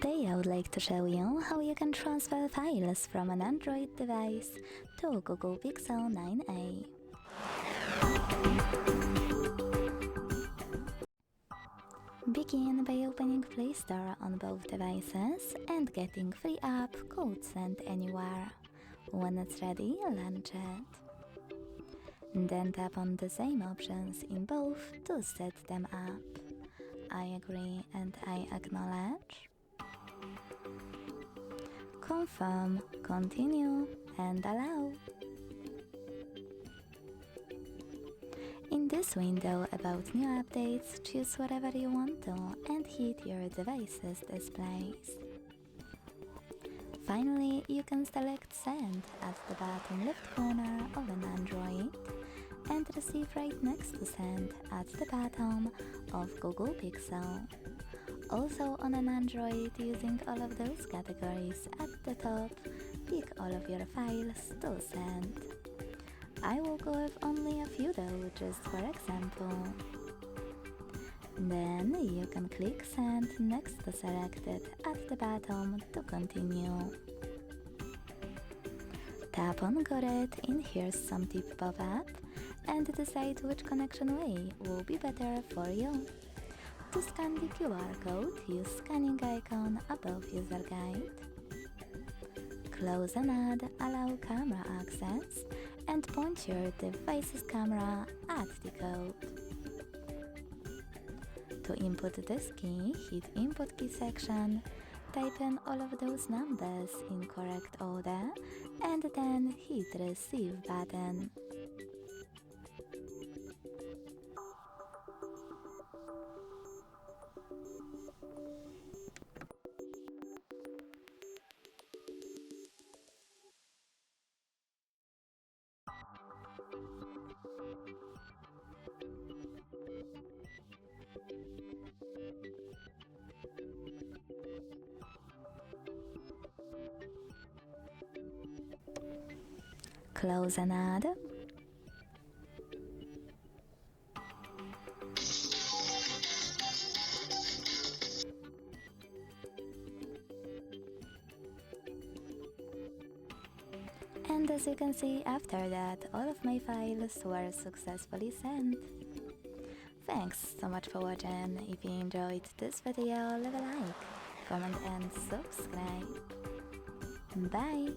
Today I would like to show you how you can transfer files from an Android device to a Google Pixel 9a. Begin by opening Play Store on both devices and getting free app code sent anywhere. When it's ready, launch it. Then tap on the same options in both to set them up. I agree and I acknowledge. Confirm, continue and allow. In this window about new updates, choose whatever you want to and hit your device's displays. Finally, you can select Send at the bottom left corner of an Android and Receive right next to Send at the bottom of Google Pixel. Also on an Android, using all of those categories at the top, pick all of your files to send. I will go with only a few though, just for example. Then you can click Send next to Selected at the bottom to continue. Tap on Got it in Here's Some Tip pop-up and decide which connection way will be better for you. To scan the QR code, use scanning icon above user guide. Close an ad, allow camera access, and point your device's camera at the code. To input this key, hit Input Key section, type in all of those numbers in correct order, and then hit Receive button. Close an ad. And as you can see, after that, all of my files were successfully sent. Thanks so much for watching. If you enjoyed this video, leave a like, comment and subscribe. Bye!